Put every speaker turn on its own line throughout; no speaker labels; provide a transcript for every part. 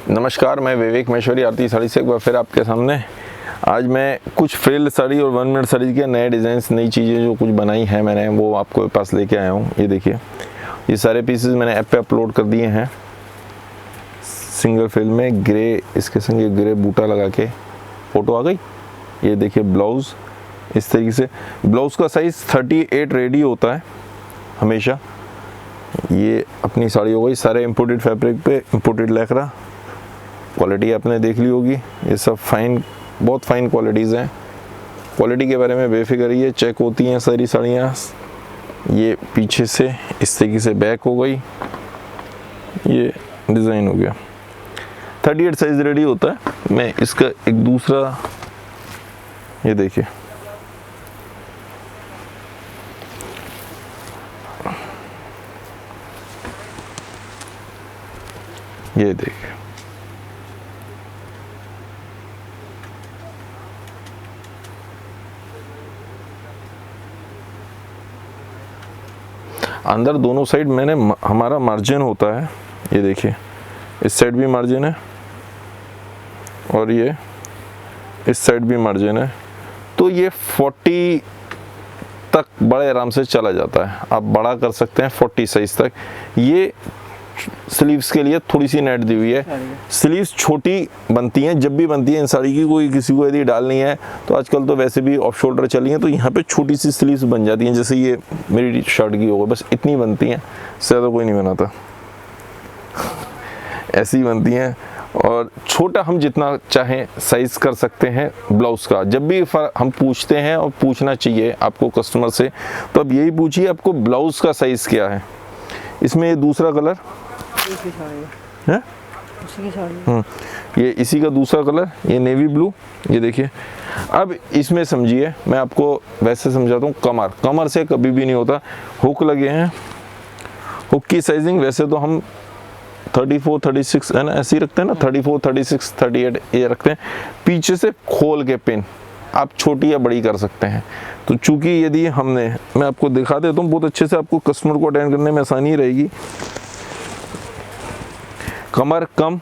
नमस्कार, मैं विवेक महेश्वरी आरती साड़ी से एक बार फिर आपके सामने। आज मैं कुछ फ्रिल साड़ी और 1 मीटर साड़ी के नए डिज़ाइंस, नई चीज़ें जो कुछ बनाई हैं मैंने, वो आपको पास लेके आया हूँ। ये देखिए, ये सारे पीसेस मैंने ऐप पे अपलोड कर दिए हैं। सिंगल फ्रिल में ग्रे, इसके संग ये ग्रे बूटा लगा के फ़ोटो आ गई। ये देखिए ब्लाउज़, इस तरीके से ब्लाउज़ का साइज़ 38 रेडी होता है हमेशा। ये अपनी साड़ी हो गई, सारे इम्पोर्टेड फैब्रिक पे इम्पोर्टेड लैकरा। क्वालिटी आपने देख ली होगी, ये सब फाइन, बहुत फाइन क्वालिटीज़ हैं। क्वालिटी के बारे में बेफिक्र रहिए, चेक होती हैं सारी साड़ियाँ। ये पीछे से इस तरीके से बैक हो गई, ये डिज़ाइन हो गया। 38 साइज़ रेडी होता है। मैं इसका एक दूसरा, ये देखिए, ये देखिए, अंदर दोनों साइड मैंने हमारा मार्जिन होता है। ये देखिए, इस साइड भी मार्जिन है और ये इस साइड भी मार्जिन है, तो ये 40 तक बड़े आराम से चला जाता है। आप बड़ा कर सकते हैं 40 साइज तक। ये स्लीव्स के लिए थोड़ी सी नेट दी हुई है। स्लीव्स छोटी बनती हैं, जब भी बनती है इन साड़ी की, कोई किसी को यदि डालनी है तो आजकल तो वैसे भी ऑफ शोल्डर चली हैं, तो यहाँ पे छोटी सी स्लीव्स बन जाती हैं। जैसे ये मेरी शर्ट की होगा, बस इतनी बनती हैं, इससे ज़्यादा कोई नहीं बनाता, ऐसी बनती हैं। और छोटा हम जितना चाहें साइज़ कर सकते हैं ब्लाउज़ का। जब भी हम पूछते हैं, और पूछना चाहिए आपको कस्टमर से, तो अब यही पूछिए आपको ब्लाउज़ का साइज़ क्या है। इसमें ये दूसरा कलर है, ये इसी का दूसरा कलर, ये नेवी ब्लू। ये देखिए, अब इसमें समझिए, मैं आपको वैसे समझाता हूँ। कमर से कभी भी नहीं होता, हुक लगे हैं। हुक की साइजिंग वैसे तो हम 34, 36 है ना, ऐसे ही रखते हैं ना, 34, 36, 38 ये रखते हैं। पीछे से खोल के पिन आप छोटी या बड़ी कर सकते हैं। तो चूंकि यदि मैं आपको दिखा देता हूँ बहुत अच्छे से, आपको कस्टमर को अटेंड करने में आसानी रहेगी। कमर कम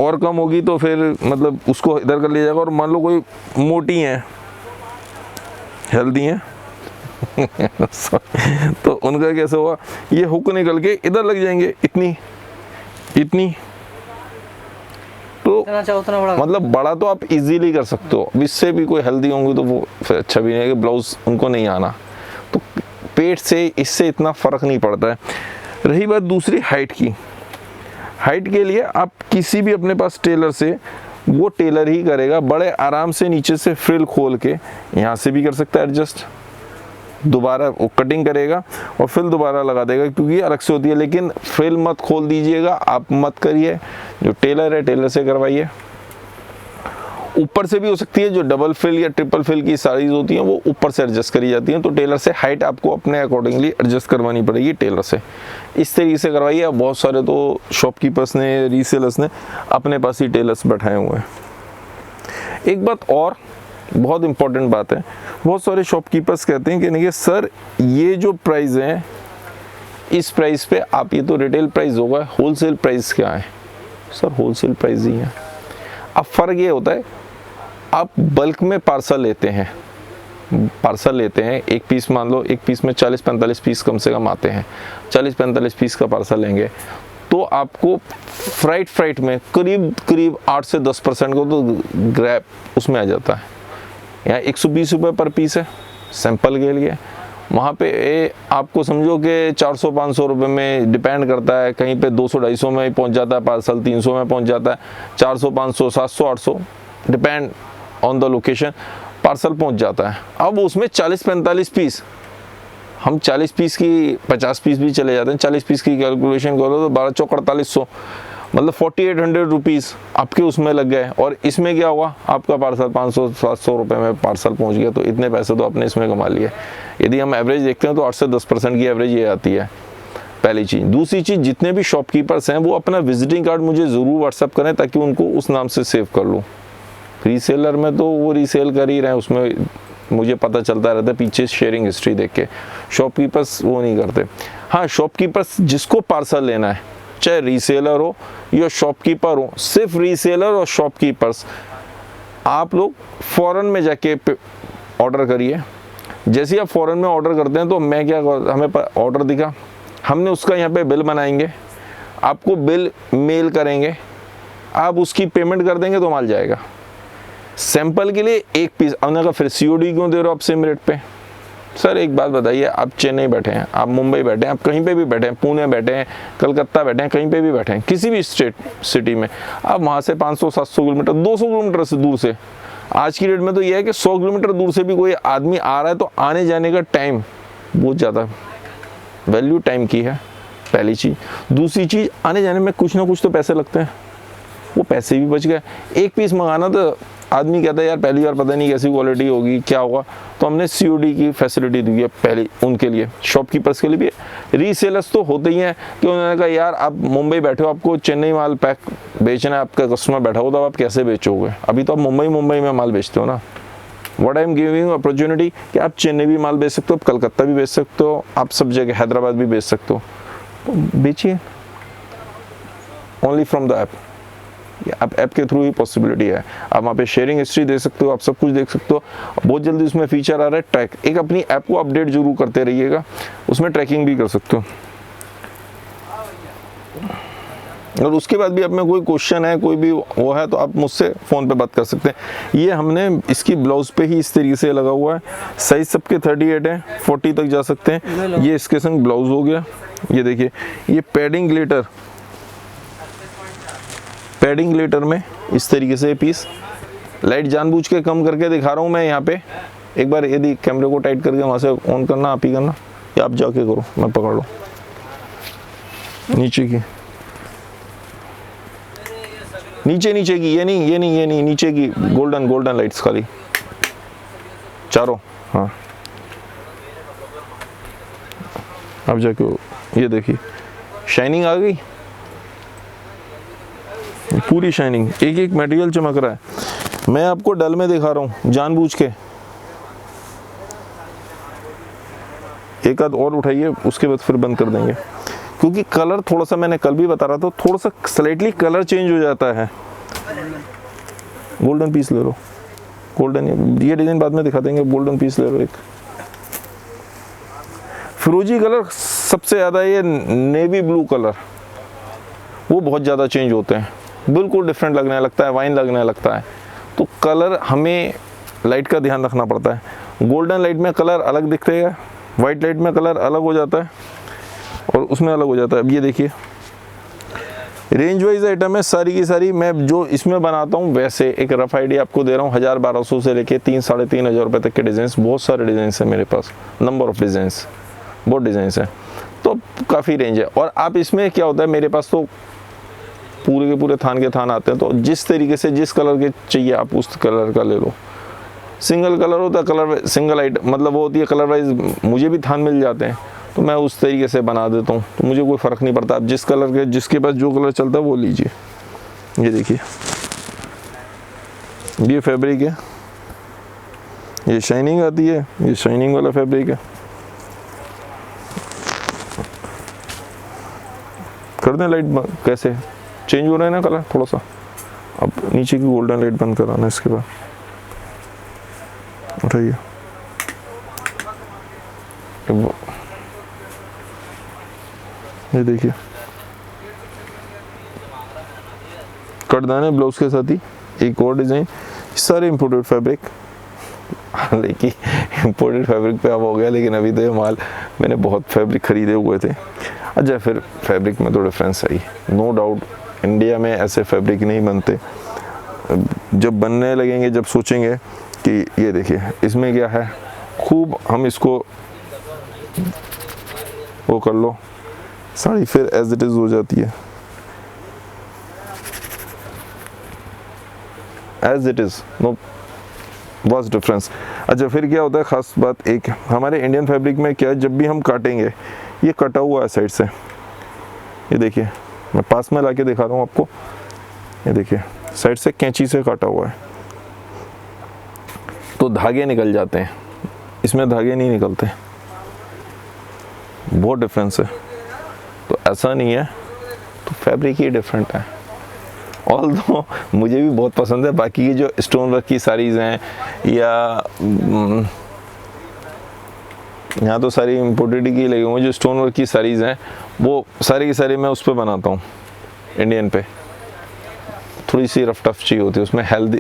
और कम होगी तो फिर मतलब उसको इधर कर लिया जाएगा। और मान लो कोई मोटी हैं, हेल्दी हैं तो उनका कैसे होगा, ये हुक निकल के इधर लग जाएंगे, इतनी तो उतना बड़ा, मतलब बड़ा तो आप इजीली कर सकते हो। इससे भी कोई हेल्दी होंगे तो वो फिर अच्छा भी नहीं है कि ब्लाउज उनको नहीं आना। तो पेट से इससे इतना फ़र्क नहीं पड़ता है। रही बात दूसरी हाइट की, हाइट के लिए आप किसी भी अपने पास टेलर से, वो टेलर ही करेगा। बड़े आराम से नीचे से फ्रिल खोल के यहाँ से भी कर सकता है एडजस्ट, दोबारा वो कटिंग करेगा और फिर दोबारा लगा देगा, क्योंकि अलग से होती है। लेकिन फ्रिल मत खोल दीजिएगा, आप मत करिए, जो टेलर है टेलर से करवाइए। ऊपर से भी हो सकती है, जो डबल फ्रिल या ट्रिपल फ्रिल की साड़ीज होती हैं वो ऊपर से एडजस्ट करी जाती हैं, तो टेलर से हाइट आपको अपने अकॉर्डिंगली एडजस्ट करवानी पड़ेगी टेलर से। इस तरीके से करवाइए। बहुत सारे तो शॉपकीपर्स ने, रीसेलर्स ने अपने पास ही टेलर्स बैठाए हुए हैं। एक बात और बहुत इंपॉर्टेंट बात है, बहुत सारे शॉपकीपर्स कहते हैं कि नहीं सर, ये जो प्राइस है, इस प्राइस पे आप, ये तो रिटेल प्राइस होगा, होलसेल प्राइस क्या है? सर होलसेल प्राइस ही है। अब फ़र्क ये होता है, आप बल्क में पार्सल लेते हैं, एक पीस, मान लो एक पीस में 40-45 पीस कम से कम आते हैं, 40-45 पीस का पार्सल लेंगे तो आपको फ्राइट में करीब 8 से 10% को तो ग्रैब उसमें आ जाता है। यहाँ 120 रुपये पर पीस है सैंपल के लिए, वहाँ पे आपको समझो कि 400-500 रुपये में डिपेंड करता है। कहीं पे 200-250 में पहुँच जाता है पार्सल, 300 में पहुँच जाता है, 400-500, 700-800 depend on the location parcel पहुँच जाता है। अब उसमें 40-45 पीस, हम 40 पीस की 50 पीस भी चले जाते हैं। 40 पीस की कैलकुलेशन करो तो 12-4-4800, मतलब 4800 रुपीज़ आपके उसमें लग गए। और इसमें क्या हुआ, आपका पार्सल 500-700 रुपये में पार्सल पहुंच गया, तो इतने पैसे तो आपने इसमें कमा लिए। यदि हम एवरेज देखते हैं तो 8 से 10% की एवरेज ये आती है, पहली चीज़। दूसरी चीज़, जितने भी शॉपकीपर्स हैं वो अपना विजिटिंग कार्ड मुझे ज़रूर व्हाट्सअप करें, ताकि उनको उस नाम से सेव कर लूँ। रीसेलर में तो वो रीसेल कर ही रहे हैं, उसमें मुझे पता चलता रहता है पीछे शेयरिंग हिस्ट्री देख के। शॉपकीपर्स वो नहीं करते। हाँ, शॉपकीपर्स जिसको पार्सल लेना है, चाहे रीसेलर हो या शॉपकीपर हो, सिर्फ रीसेलर और शॉपकीपर्स आप लोग फॉरेन में जाके ऑर्डर करिए। जैसे ही आप फॉरेन में ऑर्डर करते हैं तो मैं क्या, हमें ऑर्डर दिखा, हमने उसका यहाँ पे बिल बनाएंगे, आपको बिल मेल करेंगे, आप उसकी पेमेंट कर देंगे तो माल जाएगा। सैंपल के लिए एक पीस, हमने कहा फिर सीओडी क्यों दे रहे हो आप सेम रेट पे? सर एक बात बताइए, आप चेन्नई बैठे हैं, आप मुंबई बैठे हैं, आप कहीं पे भी बैठे हैं, पुणे बैठे हैं, कलकत्ता बैठे हैं, कहीं पे भी बैठे हैं, किसी भी सिटी में, आप वहाँ से 500-700 किलोमीटर 200 किलोमीटर से दूर से, आज की डेट में तो यह है कि 100 किलोमीटर दूर से भी कोई आदमी आ रहा है तो आने जाने का टाइम बहुत ज़्यादा, वैल्यू टाइम की है पहली चीज़। दूसरी चीज़, आने जाने में कुछ ना कुछ तो पैसे लगते हैं, वो पैसे भी बच गए। एक पीस मंगाना तो आदमी कहता है यार पहली बार पता नहीं कैसी क्वालिटी होगी, क्या होगा, तो हमने सीओडी की फैसिलिटी दी है पहले उनके लिए, शॉपकीपर्स के लिए भी। रीसेलर्स तो होते ही हैं कि उन्होंने कहा यार आप मुंबई बैठे हो, आपको चेन्नई माल पैक बेचना है, आपका कस्टमर बैठा हो, तो आप कैसे बेचोगे? अभी तो आप मुंबई में माल बेचते हो ना। What I am giving opportunity कि आप चेन्नई भी माल बेच सकते हो, आप कलकत्ता भी बेच सकते हो, आप सब जगह हैदराबाद भी बेच सकते हो, तो बेचिए ओनली फ्रॉम द ऐप। आप ऐप के थ्रू ही पॉसिबिलिटी है। आप वहाँ पे शेयरिंग हिस्ट्री दे सकते हो, आप सब कुछ देख सकते हो। बहुत जल्दी उसमें फीचर आ रहा है ट्रैक, एक अपनी ऐप को अपडेट जरूर करते रहिएगा, उसमें ट्रैकिंग भी कर सकते हो। और उसके बाद भी आप में कोई क्वेश्चन है, कोई भी वो है, तो आप मुझसे फ़ोन पे बात कर सकते हैं। ये हमने इसकी ब्लाउज पे ही इस तरीके से लगा हुआ है, साइज सबके 38 है, 40 तक जा सकते हैं। ये इसके संग ब्लाउज हो गया। ये देखिए, ये पैडिंग ग्लिटर में इस तरीके से पीस, लाइट जानबूझ के कम करके दिखा रहा हूँ मैं यहाँ पे। एक बार यदि कैमरे को टाइट करके वहाँ से ऑन करना, आप ही करना या आप जाके करो, मैं पकड़ लो नीचे की, नीचे की, ये नहीं नीचे की गोल्डन लाइट्स खाली चारों। हाँ अब जाके ये देखिए शाइनिंग आ गई, पूरी शाइनिंग, एक मटेरियल चमक रहा है। मैं आपको डल में दिखा रहा हूँ जानबूझ के। एक आध और उठाइए, उसके बाद फिर बंद कर देंगे, क्योंकि कलर थोड़ा सा, मैंने कल भी बता रहा था, थोड़ा सा स्लाइटली कलर चेंज हो जाता है। गोल्डन पीस ले लो, गोल्डन, ये डिजाइन बाद में दिखा देंगे। गोल्डन पीस ले लो एक। फिरोजी कलर सबसे ज़्यादा, ये नेवी ब्लू कलर, वो बहुत ज़्यादा चेंज होते हैं, बिल्कुल डिफरेंट लगने लगता है, वाइन लगने लगता है। तो कलर हमें लाइट का ध्यान रखना पड़ता है। गोल्डन लाइट में कलर अलग दिखते हैं, वाइट लाइट में कलर अलग हो जाता है, और उसमें अलग हो जाता है। अब ये देखिए, रेंज वाइज आइटम है सारी की सारी। मैं जो इसमें बनाता हूँ वैसे एक रफ आइडिया आपको दे रहा हूँ। 1000-1200 से लेके 3-3,500 रुपये तक के डिज़ाइंस, बहुत सारे डिज़ाइंस हैं मेरे पास, नंबर ऑफ डिज़ाइंस, बहुत डिज़ाइंस हैं, तो काफ़ी रेंज है। और आप इसमें क्या होता है, मेरे पास तो पूरे के पूरे थान के थान आते हैं, तो जिस तरीके से जिस कलर के चाहिए आप उस कलर का ले लो। सिंगल कलर होता है, कलर सिंगल आइटम मतलब वो होती है, कलर वाइज मुझे भी थान मिल जाते हैं, तो मैं उस तरीके से बना देता हूँ, तो मुझे कोई फ़र्क नहीं पड़ता। आप जिस कलर के, जिसके पास जो कलर चलता है वो लीजिए। ये देखिए, ये फैब्रिक है, ये शाइनिंग आती है, ये शाइनिंग वाला फैब्रिक है। कर दें लाइट, कैसे चेंज हो रहा है ना कलर थोड़ा सा। अब नीचे की गोल्डन लाइट बंद कराना, इसके बाद उठाइए, ये देखिए कटदाने ब्लाउज के साथ ही एक और डिजाइन, सारे इंपोर्टेड फैब्रिक। लेकिन इंपोर्टेड फैब्रिक पे अब हो गया, लेकिन अभी तो ये माल मैंने बहुत फैब्रिक खरीदे हुए थे। अच्छा, फिर फैब्रिक में तो डिफरेंस है ही, नो डाउट। इंडिया में ऐसे फैब्रिक नहीं बनते, जब बनने लगेंगे, जब सोचेंगे कि ये देखिए इसमें क्या है, खूब हम इसको वो कर लो, साड़ी फिर एज इट इज हो जाती है, as it is, no vast difference. अच्छा, फिर क्या होता है, खास बात एक हमारे इंडियन फैब्रिक में क्या है, जब भी हम काटेंगे, ये कटा हुआ है साइड से, ये देखिए, मैं पास में लाके दिखा रहा हूँ आपको, ये देखिए साइड से कैंची से काटा हुआ है, तो धागे निकल जाते हैं, इसमें धागे नहीं निकलते, बहुत डिफरेंस है। तो ऐसा नहीं है तो फैब्रिक ही डिफरेंट है। ऑल्दो मुझे भी बहुत पसंद है, बाकी की जो स्टोन वर्क की साड़ीज़ हैं या यहाँ तो सारी इम्पोर्टेड की लगी हुई, जो स्टोन वर्क की साड़ीज़ हैं वो सारी की सारी मैं उस पर बनाता हूँ, इंडियन पे। थोड़ी सी रफ टफ चाहिए होती है, उसमें हेल्दी,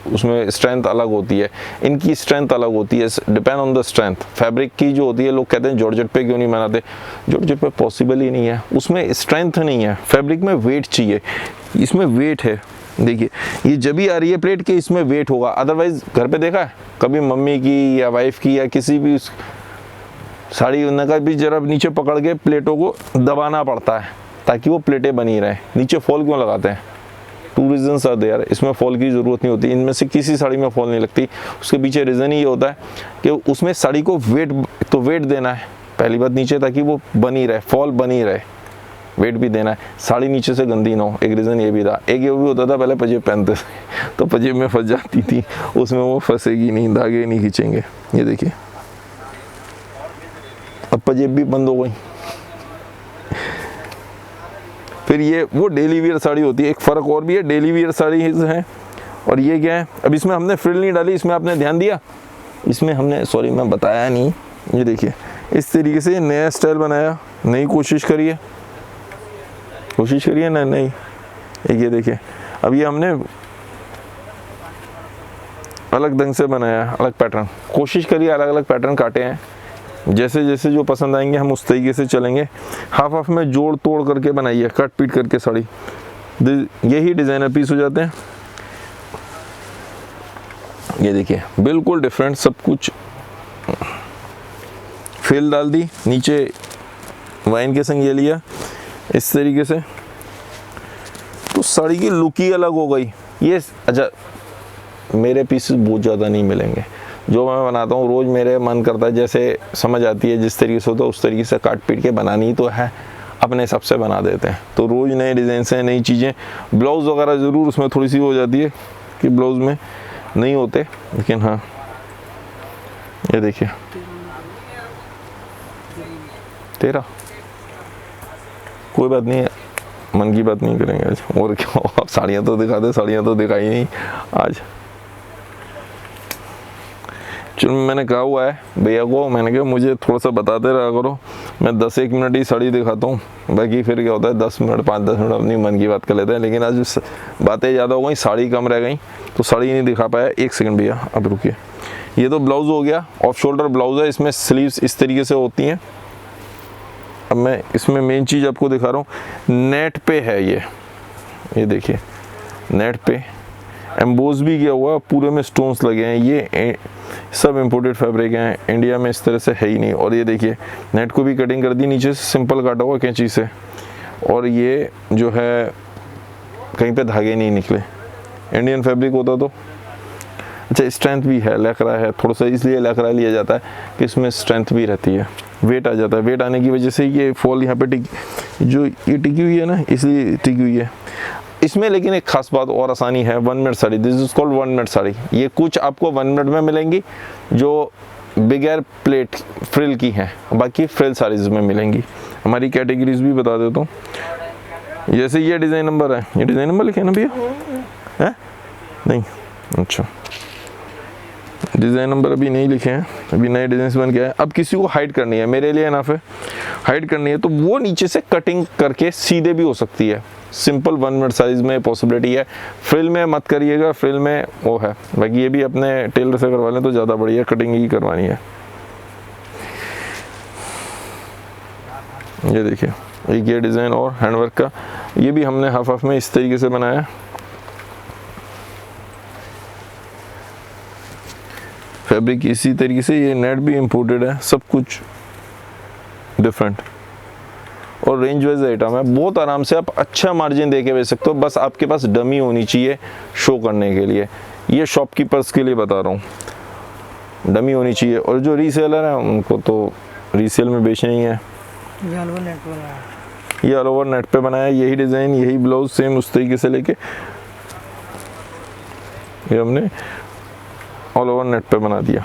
उसमें स्ट्रेंथ अलग होती है, इनकी स्ट्रेंथ अलग होती है, depend on the strength. Fabric की जो होती है, लोग कहते हैं जॉर्जेट पे क्यों नहीं बनाते, जॉर्जेट पे पॉसिबल ही नहीं है, उसमें स्ट्रेंथ नहीं है। फैब्रिक में वेट चाहिए, इसमें वेट है। देखिए ये जब भी आ रही है प्लेट के, इसमें वेट होगा, अदरवाइज घर पे देखा है कभी मम्मी की या वाइफ की या किसी भी साड़ी उनका भी जरा नीचे पकड़ के प्लेटों को दबाना पड़ता है ताकि वो प्लेटें बनी रहे। नीचे फॉल क्यों लगाते हैं? 2 रीजंस आर देयर। इसमें फॉल की ज़रूरत नहीं होती, इनमें से किसी साड़ी में फॉल नहीं लगती। उसके पीछे रीज़न ही ये होता है कि उसमें साड़ी को वेट देना है पहली बात नीचे, ताकि वो बनी रहे, फॉल बनी रहे, वेट भी देना है, साड़ी नीचे से गंदी ना हो। एक रीज़न ये भी था। एक ये भी होता था पहले पजेब पहनते थे तो पजेब में फंस जाती थी, उसमें वो फंसेगी नहीं, धागे नहीं खींचेंगे। ये देखिए अब पजेब भी बंद हो गई। फिर ये वो डेली वियर साड़ी होती है। एक फ़र्क और भी है, डेली वियर साड़ी है और ये क्या है, अब इसमें हमने फ्रिल नहीं डाली, इसमें आपने ध्यान दिया, इसमें हमने सॉरी मैं बताया नहीं। ये देखिए इस तरीके से नया स्टाइल बनाया, नई कोशिश करिए ना, नहीं एक ये देखिए, अब ये हमने अलग ढंग से बनाया, अलग पैटर्न, कोशिश करिए, अलग अलग पैटर्न काटे हैं, जैसे जैसे जो पसंद आएंगे हम उस तरीके से चलेंगे। हाफ हाफ में जोड़ तोड़ करके बनाइए, कट पीट करके साड़ी, यही डिज़ाइनर पीस हो जाते हैं। ये देखिए बिल्कुल डिफरेंट, सब कुछ फेल डाल दी, नीचे वाइन के संग ये लिया इस तरीके से, तो साड़ी की लुक ही अलग हो गई। ये अच्छा मेरे पीस बहुत ज़्यादा नहीं मिलेंगे, जो मैं बनाता हूँ रोज़ मेरे मन करता है, जैसे समझ आती है जिस तरीके से होता है उस तरीके से काट पीट के बनानी तो है, अपने हिसाब से बना देते हैं। तो रोज़ नए डिज़ाइन से नई चीज़ें, ब्लाउज़ वगैरह ज़रूर उसमें थोड़ी सी हो जाती है कि ब्लाउज़ में नहीं होते, लेकिन हाँ ये देखिए 13, कोई बात नहीं, मन की बात नहीं करेंगे आज। और क्या, आप साड़ियाँ तो दिखाते, साड़ियाँ तो दिखाई नहीं आज। चलो मैंने कहा हुआ है भैया को, मैंने कहा मुझे थोड़ा सा बताते रहा करो, मैं 10-1 मिनट ही साड़ी दिखाता हूँ, बाकी फिर क्या होता है 10 मिनट 5-10 मिनट अपनी मन की बात कर लेते हैं। लेकिन आज बातें ज़्यादा हो गई, साड़ी कम रह गई तो साड़ी नहीं दिखा पाया। 1 सेकंड भैया अब रुकिए। ये तो ब्लाउज़ हो गया, ऑफ शोल्डर ब्लाउज़ है, इसमें स्लीव्स इस तरीके से होती हैं। अब मैं इसमें मेन चीज़ आपको दिखा रहा हूँ, नेट पे है ये देखिए नेट पे एम्बोज भी किया हुआ, पूरे में स्टोन्स लगे हैं। ये सब इम्पोर्टेड फैब्रिक हैं, इंडिया में इस तरह से है ही नहीं। और ये देखिए नेट को भी कटिंग कर दी, नीचे से सिंपल काटा हुआ कैंची से, और ये जो है कहीं पे धागे नहीं निकले। इंडियन फैब्रिक होता तो अच्छा, स्ट्रेंथ भी है, लकड़ा है थोड़ा सा, इसलिए लकड़ा लिया जाता है कि इसमें स्ट्रेंथ भी रहती है, वेट आ जाता है। वेट आने की वजह से ये फॉल यहाँ पे जो ये टिकी हुई है ना, इसलिए टिकी हुई है इसमें। लेकिन एक खास बात और आसानी है, 1 minute sari, this is called 1 minute sari. ये कुछ आपको 1 मिनट में मिलेंगी जो बिगैर प्लेट फ्रिल की हैं, बाकी फ्रिल साड़ीज में मिलेंगी। हमारी कैटेगरीज भी बता देता हूँ। जैसे ये डिज़ाइन नंबर है, ये डिज़ाइन नंबर लिखे ना भैया, है नहीं, अच्छा डिज़ाइन नंबर अभी नहीं लिखे हैं, अभी नए डिज़ाइन बन गया है। अब किसी को हाइड करनी है, मेरे लिए ना फिर हाइड करनी है तो वो नीचे से कटिंग करके सीधे भी हो सकती है। सिंपल 1 मिनट साइज में पॉसिबिलिटी है। फ्रिल में मत करिएगा, फ्रिल में वो है, बाकी ये भी अपने टेलर से करवा लें तो ज़्यादा बढ़िया, कटिंग ही करवानी है। ये देखिए एक ये डिज़ाइन और हैंडवर्क का, ये भी हमने हाफ हाफ में इस तरीके से बनाया। फैब्रिक इसी तरीके से, ये नेट भी इंपोर्टेड है, सब कुछ डिफरेंट और रेंज वाइज आइटम है। बहुत आराम से आप अच्छा मार्जिन दे के बेच सकते हो, बस आपके पास डमी होनी चाहिए शो करने के लिए। ये शॉपकीपर्स के लिए बता रहा हूँ, डमी होनी चाहिए। और जो रीसेलर है उनको तो रीसेल में बेचना ही है। ये ऑल ओवर नेट पे बनाया, यही डिज़ाइन, यही ब्लाउज सेम उस तरीके से लेके ये हमने ऑल ओवर नेट पे बना दिया।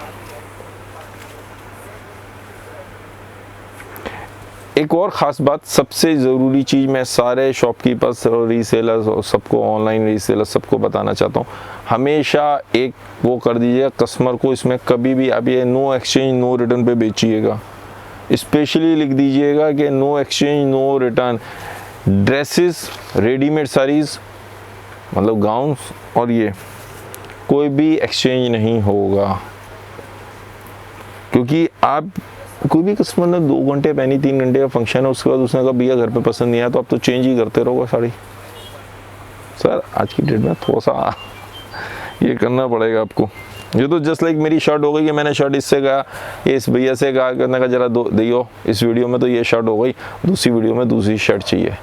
एक और ख़ास बात, सबसे ज़रूरी चीज़ मैं सारे शॉपकीपर्स और रीसेलर्स और सबको, ऑनलाइन रीसेलर्स सबको बताना चाहता हूँ, हमेशा एक वो कर दीजिएगा कस्टमर को, इसमें कभी भी आप ये नो एक्सचेंज नो रिटर्न पे बेचिएगा। स्पेशली लिख दीजिएगा कि no exchange no return. Dresses, readymade saris मतलब गाउन्स, और ये कोई भी एक्सचेंज नहीं होगा, क्योंकि आप कोई भी कस्टमर ने 2 घंटे पहनी, 3 घंटे का फंक्शन है, उसके बाद उसने कहा भैया घर पे पसंद नहीं आया, तो आप तो चेंज ही करते रहोगे साड़ी। सर आज की डेट में थोड़ा सा ये करना पड़ेगा आपको। ये तो जस्ट लाइक मेरी शर्ट हो गई कि मैंने शर्ट इससे कहा, ये इस भैया से कहा, कहने का जरा दियो इस वीडियो में, तो ये शर्ट हो गई, दूसरी वीडियो में दूसरी शर्ट चाहिए,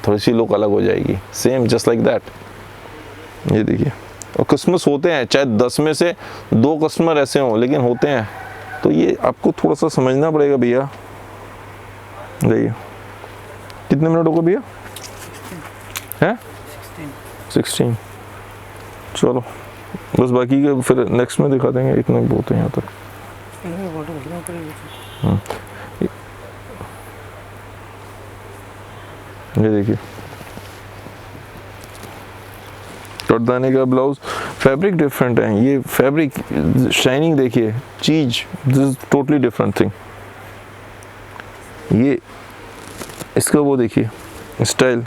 थोड़ी सी लुक अलग हो जाएगी। Same just like that. ये देखिए, और कस्टमर्स होते हैं, चाहे 10 में से 2 कस्टमर ऐसे हों, लेकिन होते हैं। तो ये आपको थोड़ा सा समझना पड़ेगा भैया। देखिए कितने मिनट हो गए भैया? हैं 16। चलो बस बाकी के फिर नेक्स्ट में दिखा देंगे, इतना बहुत है यहाँ तक। ये देखिए कटदाने का ब्लाउज, फैब्रिक डिफरेंट है, ये फैब्रिक शाइनिंग देखिए, चीज this is totally different thing. ये इसका वो देखिए स्टाइल,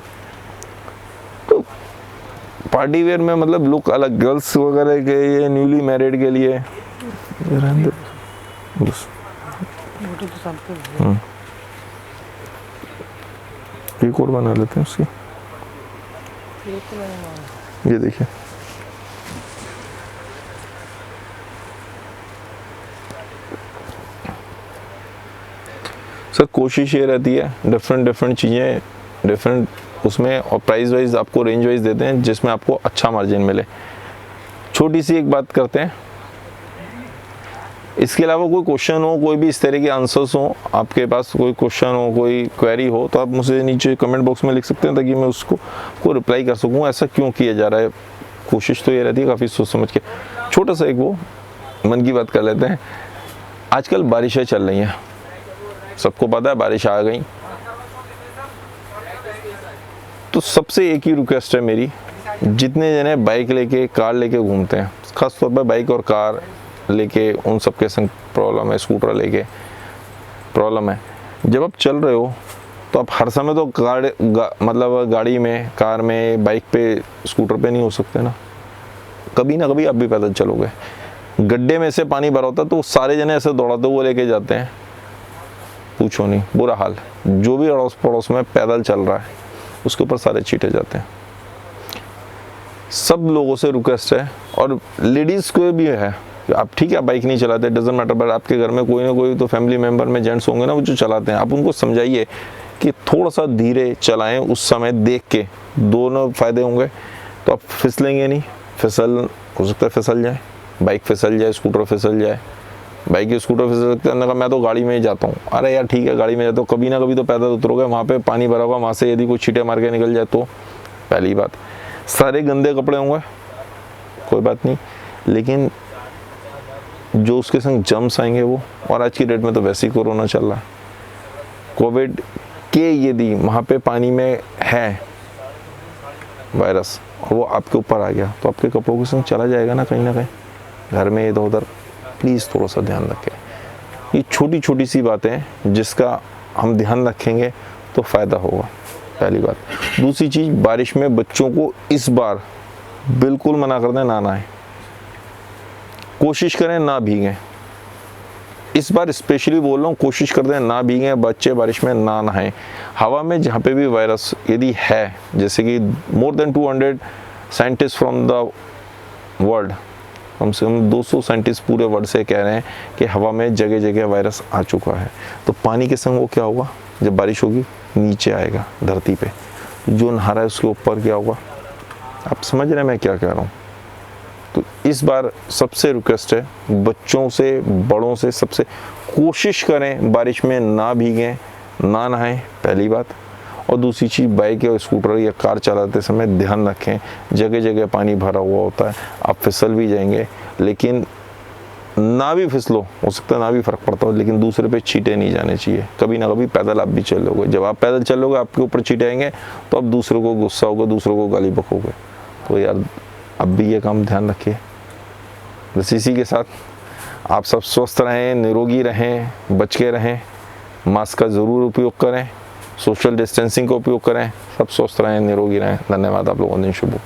तो पार्टी वेयर में मतलब लुक अलग, गर्ल्स वगैरह के, ये न्यूली मैरिड के लिए बस। एक और बना लेते हैं उसकी। ये देखिए सर, कोशिश ये रहती है डिफरेंट चीज़ें डिफरेंट उसमें, और प्राइस वाइज आपको रेंज वाइज देते हैं जिसमें आपको अच्छा मार्जिन मिले। छोटी सी एक बात करते हैं, इसके अलावा कोई क्वेश्चन हो, कोई भी इस तरह के आंसर्स हो, आपके पास कोई क्वेश्चन हो, कोई क्वेरी हो, तो आप मुझे नीचे कमेंट बॉक्स में लिख सकते हैं, ताकि मैं उसको रिप्लाई कर सकूँ। ऐसा क्यों किया जा रहा है, कोशिश तो ये रहती है काफ़ी सोच समझ के। छोटा सा एक वो मन की बात कर लेते हैं। आजकल बारिशें चल रही हैं, सबको पता है बारिश आ गई, तो सबसे एक ही रिक्वेस्ट है मेरी, जितने जने बाइक लेके कार लेके घूमते हैं, खासतौर पर बाइक और कार लेके, उन सब के संग प्रॉब्लम है, स्कूटर लेके प्रॉब्लम है। जब आप चल रहे हो तो आप हर समय तो मतलब गाड़ी में, कार में, बाइक पे, स्कूटर पे नहीं हो सकते ना, कभी ना कभी आप भी पैदल चलोगे। गड्ढे में से पानी भरा होता तो सारे जने ऐसे दौड़ाते हुए लेके जाते हैं, पूछो नहीं, बुरा हाल। जो भी अड़ोस पड़ोस में पैदल चल रहा है उसके ऊपर सारे छींटे जाते हैं। सब लोगों से रिक्वेस्ट है, और लेडीज़ को भी है, आप ठीक है, आप बाइक नहीं चलाते, डजंट मैटर, बट आपके घर में कोई ना कोई तो फैमिली मेम्बर में जेंट्स होंगे ना वो जो चलाते हैं, आप उनको समझाइए कि थोड़ा सा धीरे चलाएं, उस समय देख के, दोनों फ़ायदे होंगे। तो आप फिसलेंगे नहीं, हो सकता है फिसल जाए, बाइक फिसल जाए, स्कूटर फिसल जाए, बाइक या स्कूटर फिसल सकते हैं। मैं तो गाड़ी में ही जाता हूँ, अरे यार ठीक है गाड़ी में जाता हूँ, कभी ना कभी तो पैदल उतरोगे, वहाँ पे पानी भरा होगा, वहाँ से यदि कोई छींटे मार के निकल जाए तो पहली बात। सारे गंदे कपड़े होंगे कोई बात नहीं, लेकिन जो उसके संग जम्स आएंगे वो, और आज की डेट में तो वैसे ही कोरोना चल रहा है, कोविड के यदि वहाँ पे पानी में है वायरस और वो आपके ऊपर आ गया तो आपके कपड़ों के संग चला जाएगा ना कहीं घर में इधर उधर। प्लीज़ थोड़ा सा ध्यान रखें, ये छोटी छोटी सी बातें जिसका हम ध्यान रखेंगे तो फ़ायदा होगा, पहली बात। दूसरी चीज़, बारिश में बच्चों को इस बार बिल्कुल मना कर दें, ना नहाएं, कोशिश करें ना भीगें। इस बार स्पेशली बोल रहा हूँ, कोशिश कर दें ना भीगें, बच्चे बारिश में ना नहाएं। हवा में जहाँ पे भी वायरस यदि है, जैसे कि more than 200 scientist from the world, कम से कम 200 साइंटिस्ट पूरे वर्ल्ड से कह रहे हैं कि हवा में जगह जगह वायरस आ चुका है। तो पानी के संग वो क्या होगा, जब बारिश होगी नीचे आएगा धरती पे, जो नहा रहा है उसके ऊपर क्या होगा, आप समझ रहे हैं मैं क्या कह रहा हूँ। तो इस बार सबसे रिक्वेस्ट है, बच्चों से बड़ों से सबसे, कोशिश करें बारिश में ना भीगें, ना नहाएं, पहली बात। और दूसरी चीज़, बाइक या स्कूटर या कार चलाते समय ध्यान रखें, जगह जगह पानी भरा हुआ होता है, आप फिसल भी जाएंगे, लेकिन ना भी फिसलो, हो सकता है ना भी फर्क पड़ता हो, लेकिन दूसरे पे चीटे नहीं जाने चाहिए। कभी ना कभी पैदल आप भी चलोगे, जब आप पैदल चलोगे आपके ऊपर चीटे आएंगे तो आप दूसरों को गुस्सा होगा, दूसरों को गाली बकोगे। तो यार अब भी ये काम ध्यान रखिए। बस इसी के साथ आप सब स्वस्थ रहें, निरोगी रहें, बच के रहें, मास्क का ज़रूर उपयोग करें, सोशल डिस्टेंसिंग का उपयोग करें, सब स्वस्थ रहें, निरोगी रहें। धन्यवाद, आप लोगों का दिन शुभ हो।